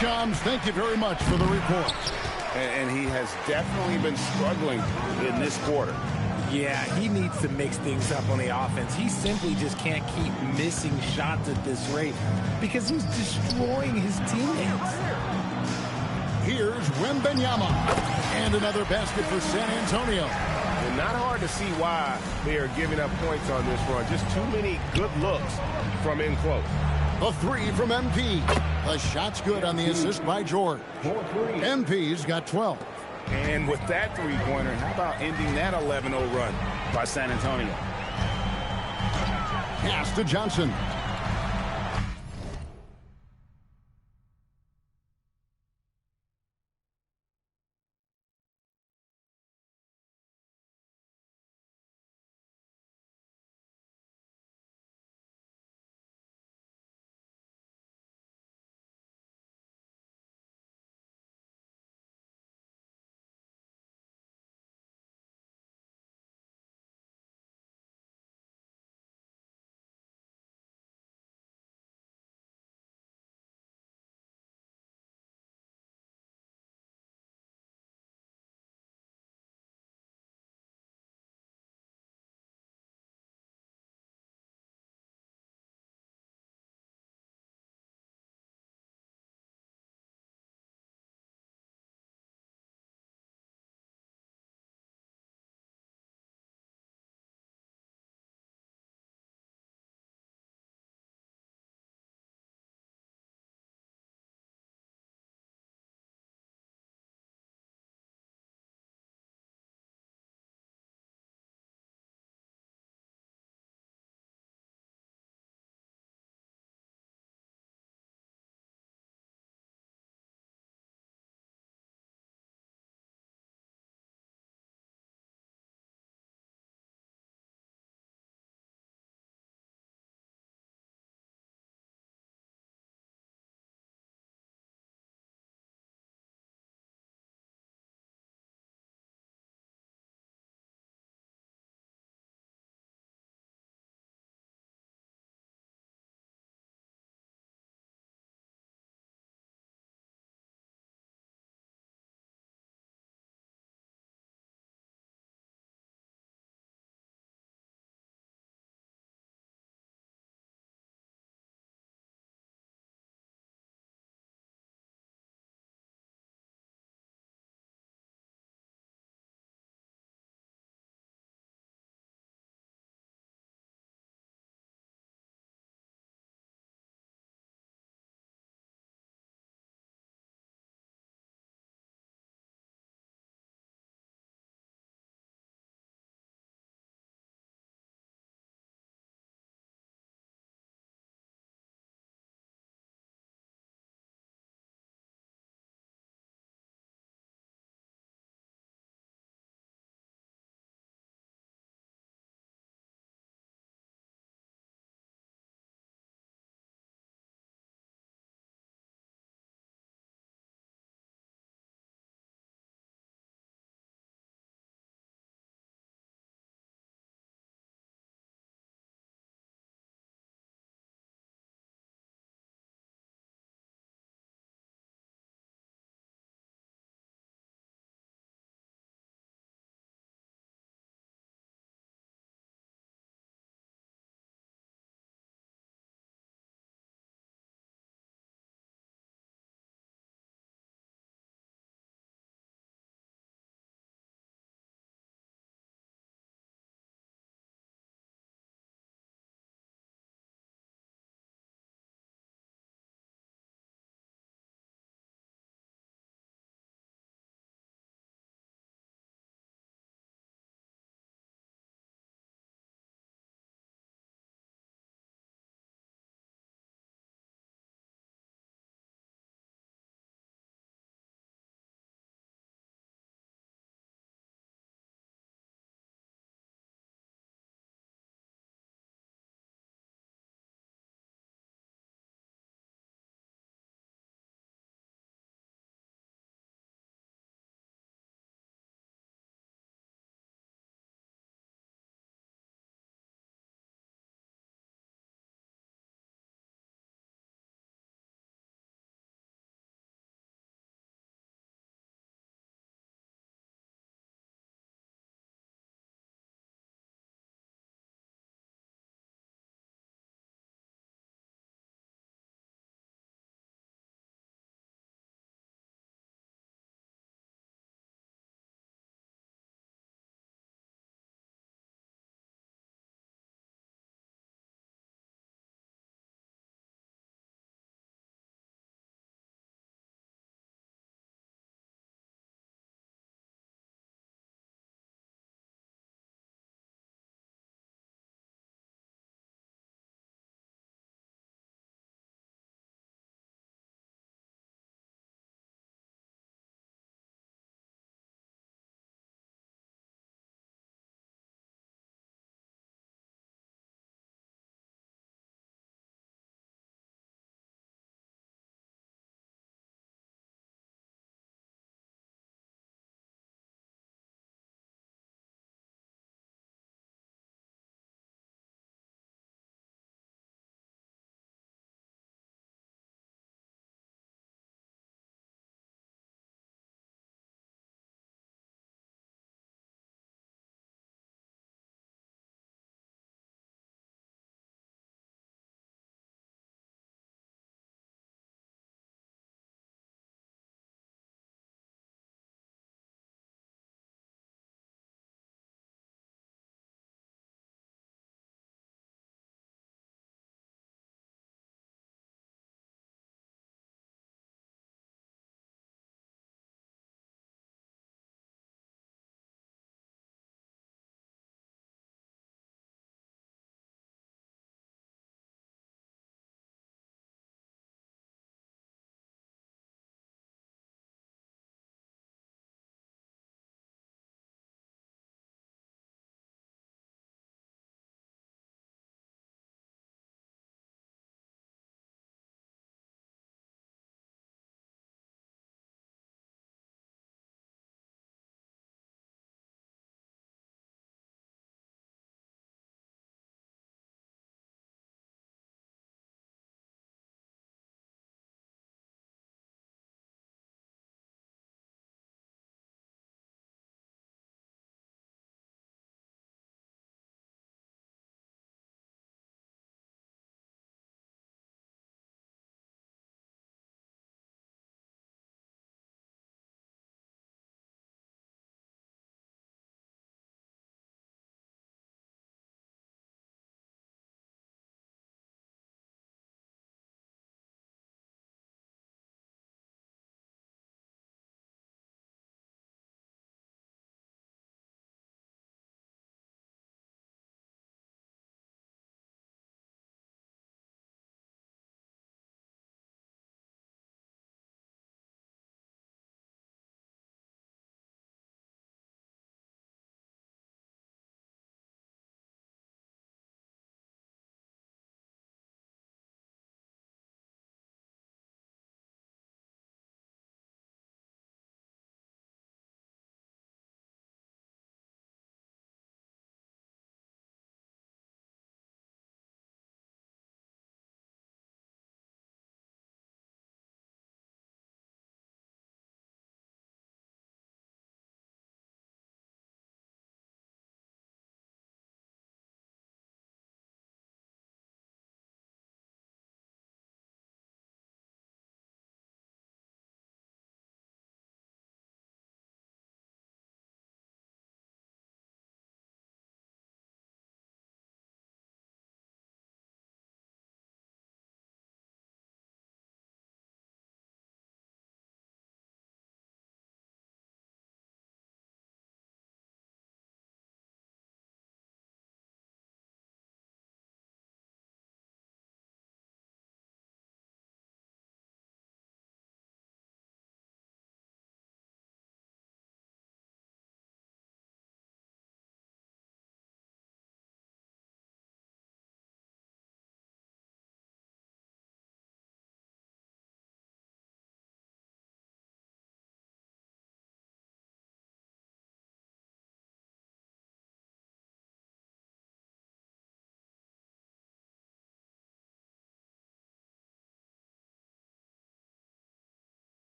Shams, thank you very much for the report. and he has definitely been struggling in this quarter. Yeah, he needs to mix things up on the offense. He simply just can't keep missing shots at this rate because he's destroying his teammates. Here's Wembanyama. And another basket for San Antonio. And not hard to see why they are giving up points on this run. Just too many good looks from in close. A three from MP. The shot's good on the assist by George. MP's got 12. And with that three-pointer, how about ending that 11-0 run by San Antonio? Pass to Johnson.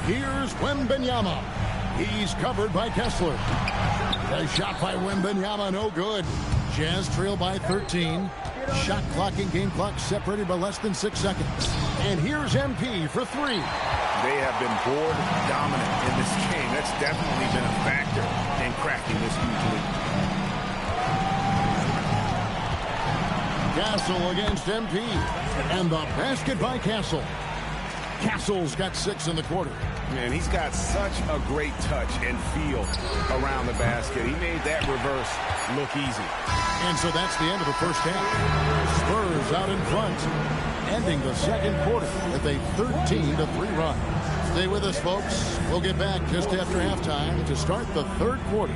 Here's Wembanyama. He's covered by Kessler. A shot by Wembanyama, no good. Jazz trail by 13. Shot clock and game clock separated by less than 6 seconds. And here's MP for 3. They have been board dominant in this game. That's definitely been a factor in cracking this huge lead. Castle against MP. And the basket by Castle. Castle's got 6 in the quarter. Man, he's got such a great touch and feel around the basket. He made that reverse look easy. And so that's the end of the first half. Spurs out in front, ending the second quarter with a 13-3 run. Stay with us, folks. We'll get back just after halftime to start the third quarter.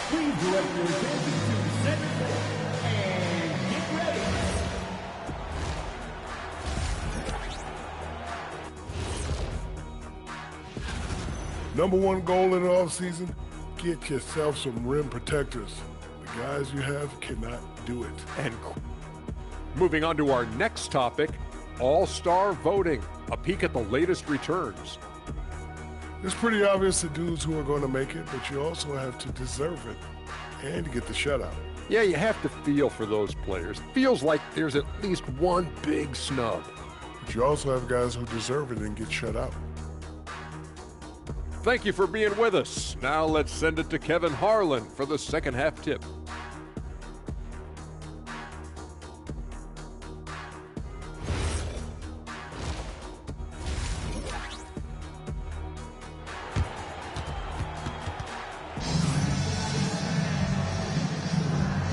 Please direct your attention to the center court and get ready. Number one goal in the offseason, get yourself some rim protectors. The guys you have cannot do it. And moving on to our next topic, All-Star voting. A peek at the latest returns. It's pretty obvious the dudes who are going to make it, but you also have to deserve it and get the shutout. Yeah, you have to feel for those players. Feels like there's at least one big snub. But you also have guys who deserve it and get shut out. Thank you for being with us. Now let's send it to Kevin Harlan for the second half tip.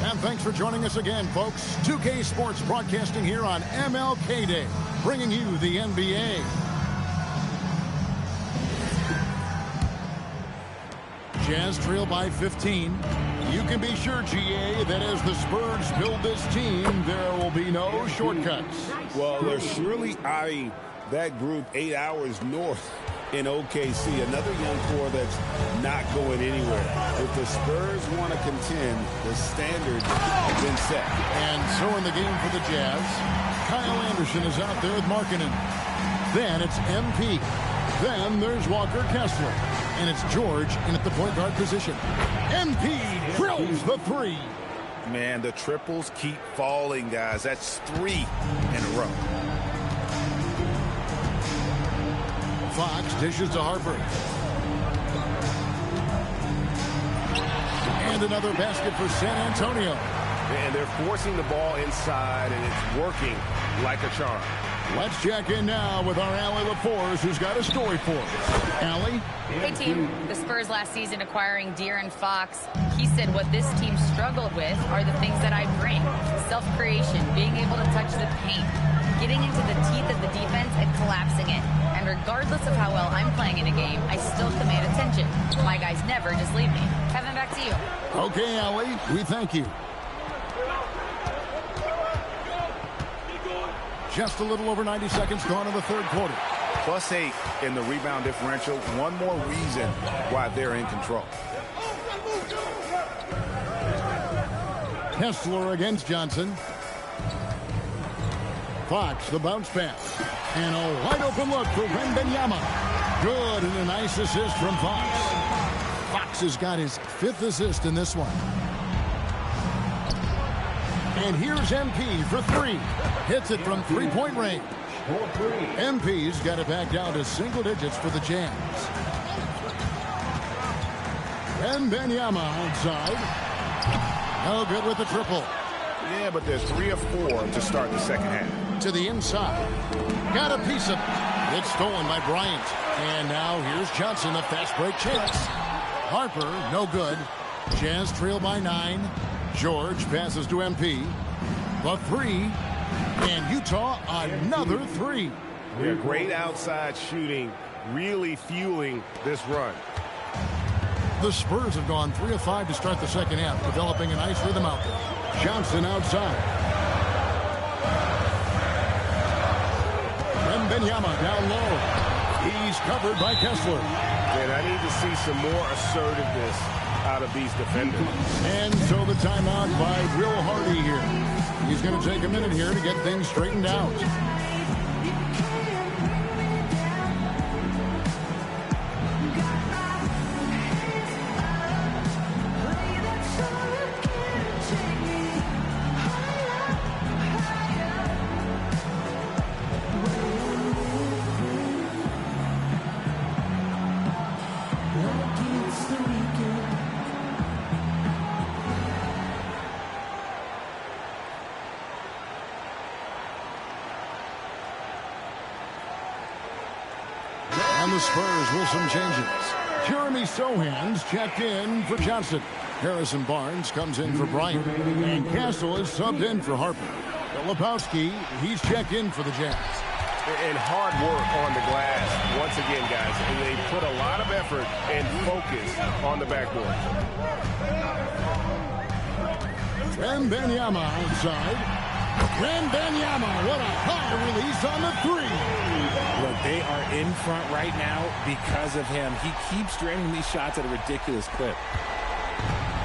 And thanks for joining us again, folks. 2K Sports broadcasting here on MLK Day, bringing you the NBA. Jazz trail by 15. You can be sure, GA, that as the Spurs build this team, there will be no shortcuts. Well, they're surely eyeing that group 8 hours north in OKC. Another young core that's not going anywhere. If the Spurs want to contend, the standard has been set. And so in the game for the Jazz, Kyle Anderson is out there with Markkanen. Then it's MP. Then there's Walker Kessler. And it's George in at the point guard position. MP drills the 3. Man, the triples keep falling, guys. That's 3 in a row. Fox dishes to Harper. And another basket for San Antonio. And they're forcing the ball inside, and it's working like a charm. Let's check in now with our Allie LaForce, who's got a story for us. Allie? Hey, team. The Spurs last season acquiring De'Aaron Fox. He said what this team struggled with are the things that I bring. Self-creation, being able to touch the paint, getting into the teeth of the defense and collapsing it. And regardless of how well I'm playing in a game, I still command attention. My guys never just leave me. Kevin, back to you. Okay, Allie, we thank you. Just a little over 90 seconds gone in the third quarter. +8 in the rebound differential. One more reason why they're in control. Kessler against Johnson. Fox, the bounce pass. And a wide open look for Wembanyama. Good, and a nice assist from Fox. Fox has got his 5th assist in this one. And here's MP for 3. Hits it from three-point range. MP's got it back down to single digits for the Jazz. Wembanyama outside. No good with the triple. Yeah, but there's 3 or 4 to start the second half. To the inside. Got a piece of it. It's stolen by Bryant. And now here's Johnson, the fast break chance. Harper, no good. Jazz trail by 9. George passes to MP. The 3. And Utah, another 3. Yeah, great outside shooting, really fueling this run. The Spurs have gone 3 of 5 to start the second half, developing a nice rhythm out there. Johnson outside. Wembanyama down low. He's covered by Kessler. And I need to see some more assertiveness out of these defenders. And so the timeout by Will Hardy here. He's going to take a minute here to get things straightened out. And the Spurs with some changes. Jeremy Sohan's checked in for Johnson. Harrison Barnes comes in for Bryant. And Castle is subbed in for Harper. Filipowski, he's checked in for the Jazz. And hard work on the glass once again, guys. And they put a lot of effort and focus on the backboard. Wembanyama outside. Wembanyama, what a high release on the 3. Look, they are in front right now because of him. He keeps draining these shots at a ridiculous clip.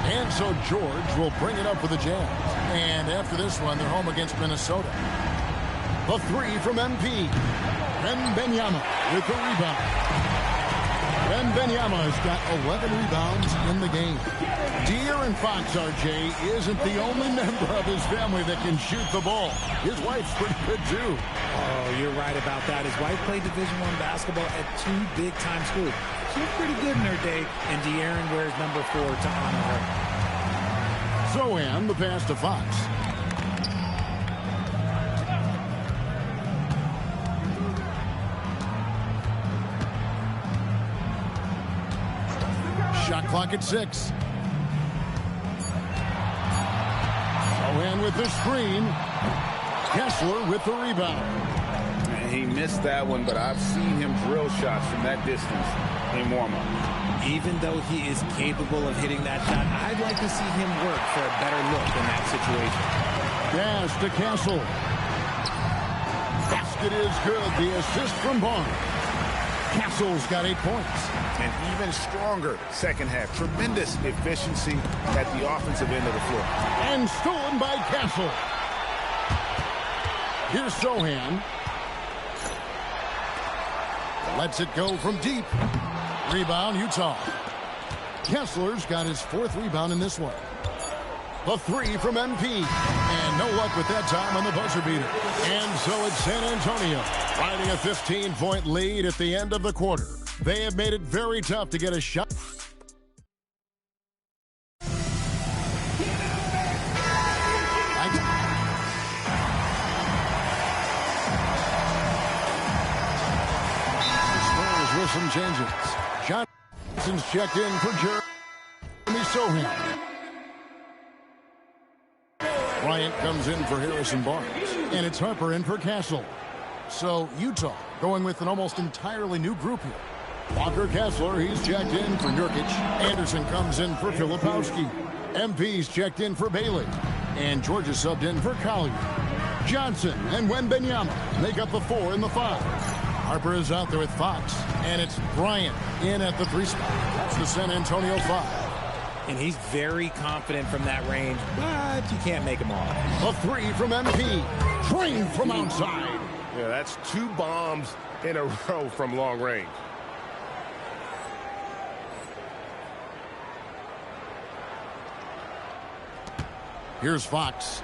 And so George will bring it up for the Jazz. And after this one, they're home against Minnesota. The 3 from MP. Wembanyama with the rebound. Wembanyama has got 11 rebounds in the game. De'Aaron Fox, RJ, isn't the only member of his family that can shoot the ball. His wife's pretty good, too. Oh, you're right about that. His wife played Division I basketball at 2 big-time schools. She was pretty good in her day, and De'Aaron wears number 4 to honor her. Sohan, the pass to Fox. Shot clock at 6. Sohan with the screen. Kessler with the rebound. He missed that one, but I've seen him drill shots from that distance in warm-up. Even though he is capable of hitting that shot, I'd like to see him work for a better look in that situation. Pass to Castle. Basket is good. The assist from Barnes. Castle's got 8 points. And even stronger second half. Tremendous efficiency at the offensive end of the floor. And stolen by Castle. Here's Sohan. Lets it go from deep. Rebound, Utah. Kessler's got his 4th rebound in this one. The 3 from MP. And no luck with that time on the buzzer beater. And so it's San Antonio riding a 15-point lead at the end of the quarter. They have made it very tough to get a shot. Spurs with some changes. Johnson's checked in for Jeremy Sohan. Bryant comes in for Harrison Barnes. And it's Harper in for Castle. So Utah going with an almost entirely new group here. Walker Kessler, he's checked in for Nurkic. Anderson comes in for Filipowski. MP's checked in for Bailey. And Georgia subbed in for Collier. Johnson and Wembanyama make up the 4 and the 5. Harper is out there with Fox. And it's Bryant in at the 3 spot. That's the San Antonio 5. And he's very confident from that range, but you can't make him all. A 3 from MP. Trained from outside. Yeah, that's 2 bombs in a row from long range. Here's Fox.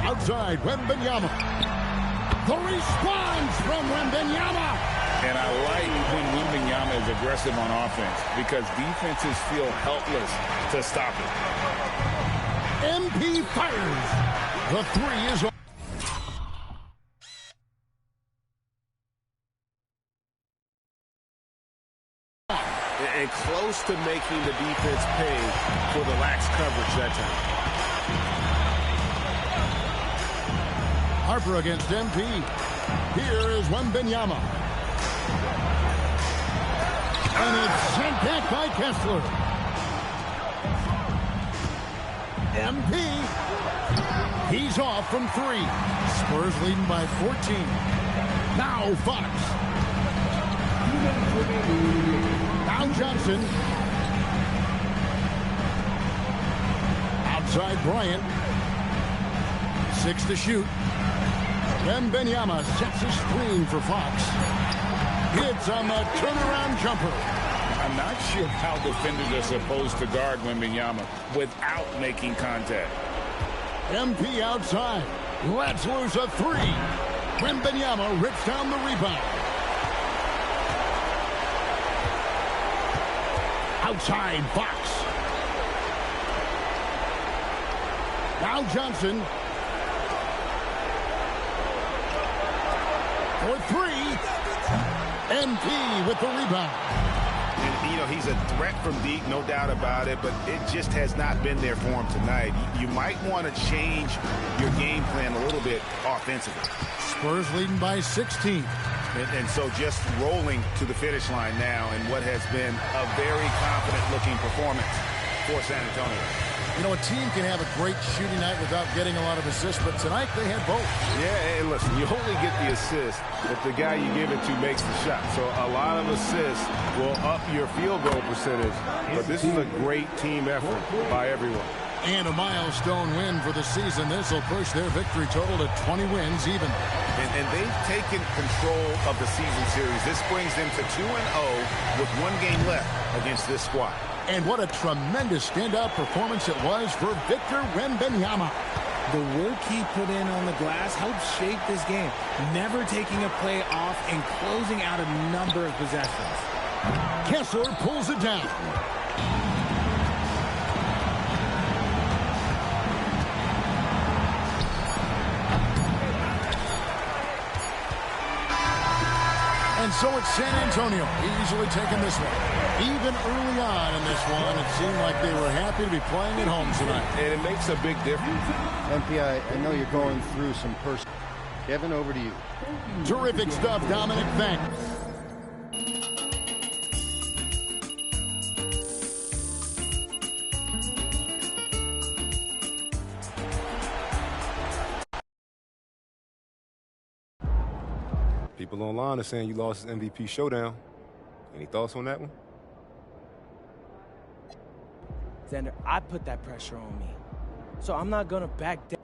Outside, Wembanyama. The response from Wembanyama. And I like when Wembanyama is aggressive on offense because defenses feel helpless to stop it. MP fires. The 3 is and close to making the defense pay for the lax coverage that time. Harper against MP. Here is Wembanyama. And it's sent back by Kessler. MP. He's off from 3. Spurs leading by 14. Now Fox. Now Johnson. Outside Bryant. 6 to shoot. Wembanyama sets a screen for Fox. Hits on the turnaround jumper. I'm not sure how defenders are supposed to guard Wembanyama without making contact. MP outside. Lets loose a 3. Wembanyama rips down the rebound. Outside Fox. Now Johnson. For 3. MP with the rebound. And, you know, he's a threat from deep, no doubt about it, but it just has not been there for him tonight. You might want to change your game plan a little bit offensively. Spurs leading by 16. And so just rolling to the finish line now in what has been a very confident-looking performance for San Antonio. You know, a team can have a great shooting night without getting a lot of assists, but tonight they had both. Yeah, and listen, you only get the assist if the guy you give it to makes the shot. So a lot of assists will up your field goal percentage, but this is a great team effort by everyone. And a milestone win for the season. This will push their victory total to 20 wins even. And they've taken control of the season series. This brings them to 2-0 with 1 game left against this squad. And what a tremendous standout performance it was for Victor Wembanyama. The work he put in on the glass helped shape this game, never taking a play off and closing out a number of possessions. Kessler pulls it down. And so it's San Antonio easily taking this one. Even early on in this one, it seemed like they were happy to be playing at home tonight. And it makes a big difference. MP, I know you're going through some personal. Kevin, over to you. Terrific stuff, Dominic. Thanks. People online are saying you lost his MVP showdown. Any thoughts on that one? Xander, I put that pressure on me. So I'm not going to back down.